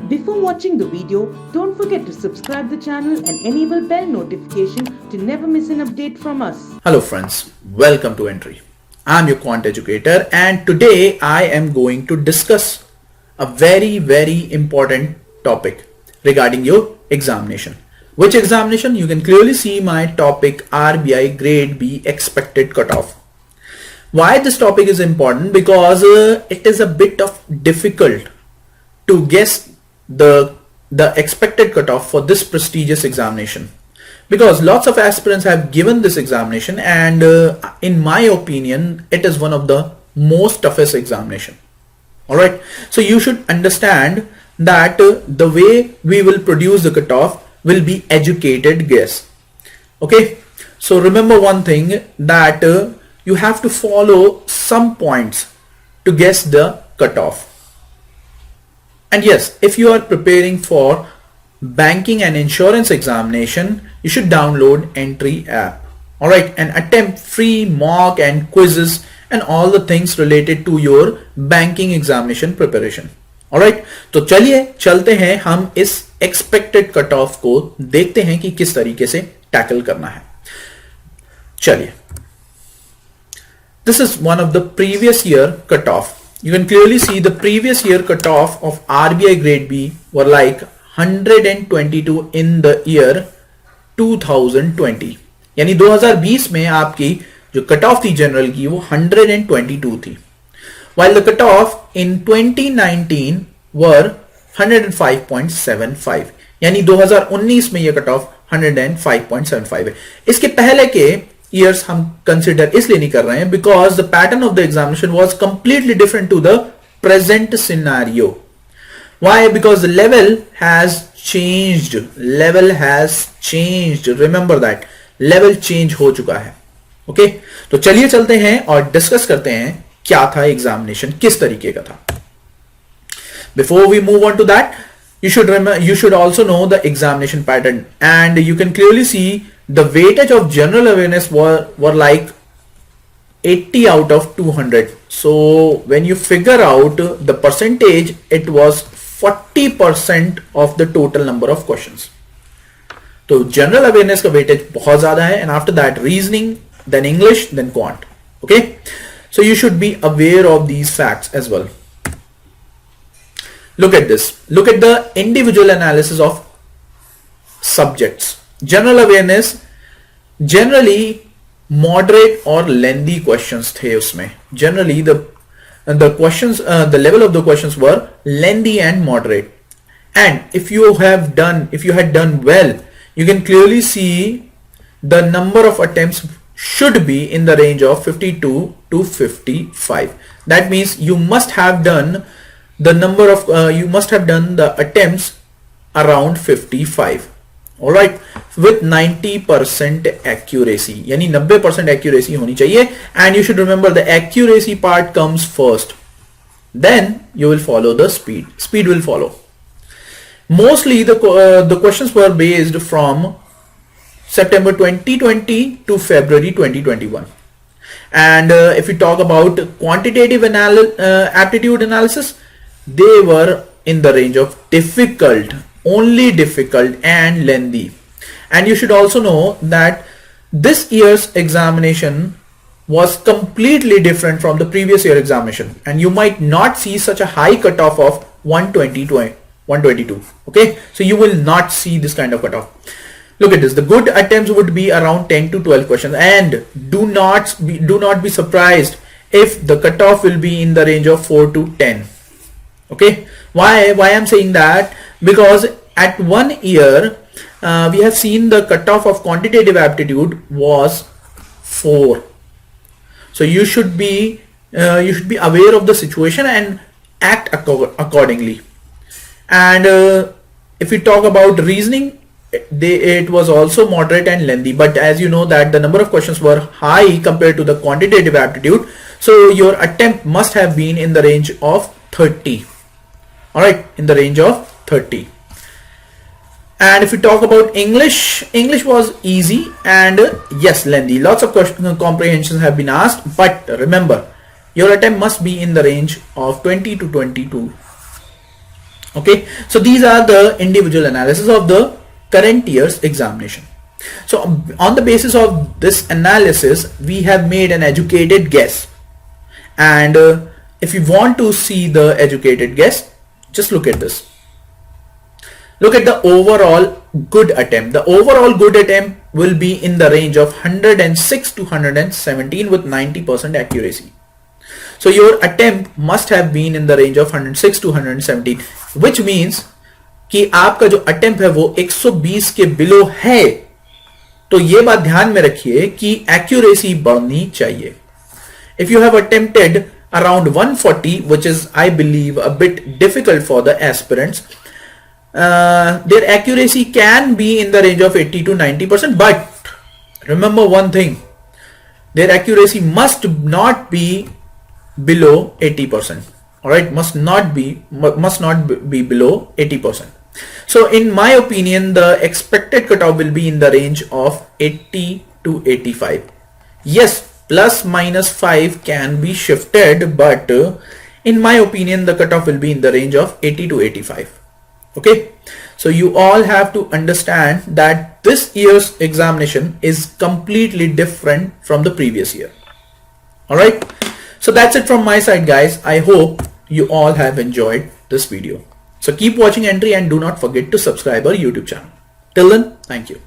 Before watching the video, don't forget to subscribe the channel and enable bell notification to never miss an update from us. Hello friends, welcome to Entry. I'm your quant educator and today I am going to discuss a very important topic regarding your examination. Which examination? You can clearly see my topic RBI Grade B expected cutoff. Why this topic is important? Because it is a bit of difficult to guess the expected cutoff for this prestigious examination, because lots of aspirants have given this examination and in my opinion it is one of the most toughest examination. Alright, so you should understand that the way we will produce the cutoff will be educated guess. Okay, so remember one thing, that you have to follow some points to guess the cutoff. And yes, if you are preparing for banking and insurance examination, you should download Entry app. Alright, and attempt free mock and quizzes and all the things related to your banking examination preparation. Alright, तो चलिए चलते हैं हम इस expected cutoff को देखते हैं कि किस तरीके से टैकल करना है. चलिए, this is one of the previous year cutoff. You can clearly see the previous year cutoff of RBI Grade B were like 122 in the year 2020. यानी 2020 में आपकी जो cutoff थी जनरल की वो 122 थी. While the cutoff in 2019 were 105.75. यानी 2019 में ये cutoff 105.75 है. इसके पहले के years हम consider इसलिए नहीं कर रहे हैं because the pattern of the examination was completely different to the present scenario. Why? Because the level has changed. Level has changed. Remember that. Level change हो चुका है. Okay? तो चलिए चलते हैं और discuss करते हैं क्या था examination, किस तरीके का था. Before we move on to that, you should also know the examination pattern, and you can clearly see the weightage of general awareness were like 80 out of 200. So when you figure out the percentage, it was 40% of the total number of questions. So general awareness का weightage बहुत ज़्यादा है, and after that reasoning, then English, then quant. Okay, so you should be aware of these facts as well. Look at this. Look at the individual analysis of subjects. General awareness generally moderate or lengthy questions थे उसमें. Generally the questions, the level of the questions were lengthy and moderate. And if you had done well, you can clearly see the number of attempts should be in the range of 52 to 55. That means you must have done the number of the attempts around 55. Alright, with 90% accuracy, यानी 90% accuracy होनी चाहिए. And you should remember the accuracy part comes first, then you will follow the speed will follow. Mostly the questions were based from September 2020 to February 2021. And if we talk about quantitative aptitude analysis, they were in the range of difficult, only difficult and lengthy. And you should also know that this year's examination was completely different from the previous year examination, and you might not see such a high cutoff of 122. Okay, so you will not see this kind of cutoff. Look at this. The good attempts would be around 10 to 12 questions, and do not be surprised if the cutoff will be in the range of 4 to 10. Okay, why I'm saying that? Because at 1 year we have seen the cutoff of quantitative aptitude was 4. So you should be aware of the situation and act accordingly. And if we talk about reasoning, it was also moderate and lengthy, but as you know that the number of questions were high compared to the quantitative aptitude, so your attempt must have been in the range of 30. Alright, in the range of 30. And if we talk about English was easy and yes, lengthy. Lots of comprehensions have been asked, but remember, your attempt must be in the range of 20 to 22. Okay, so these are the individual analysis of the current year's examination. So on the basis of this analysis, we have made an educated guess. And if you want to see the educated guess, just look at this. Look at the overall good attempt. The overall good attempt will be in the range of 106 to 117 with 90% accuracy. So your attempt must have been in the range of 106 to 117, which means कि आपका जो attempt है वो 120 के below है. तो ये बात ध्यान में रखिए कि एक्यूरेसी बढ़नी चाहिए. If you have attempted around 140, which is I believe a bit difficult for the aspirants, their accuracy can be in the range of 80 to 90%, but remember one thing, their accuracy must not be below 80%. All right, must not be below 80%. So in my opinion, the expected cutoff will be in the range of 80 to 85. Yes, plus minus 5 can be shifted, but in my opinion the cutoff will be in the range of 80 to 85. Okay, so you all have to understand that this year's examination is completely different from the previous year. All right, so that's it from my side, guys. I hope you all have enjoyed this video. So keep watching Entry and do not forget to subscribe our YouTube channel. Till then, thank you.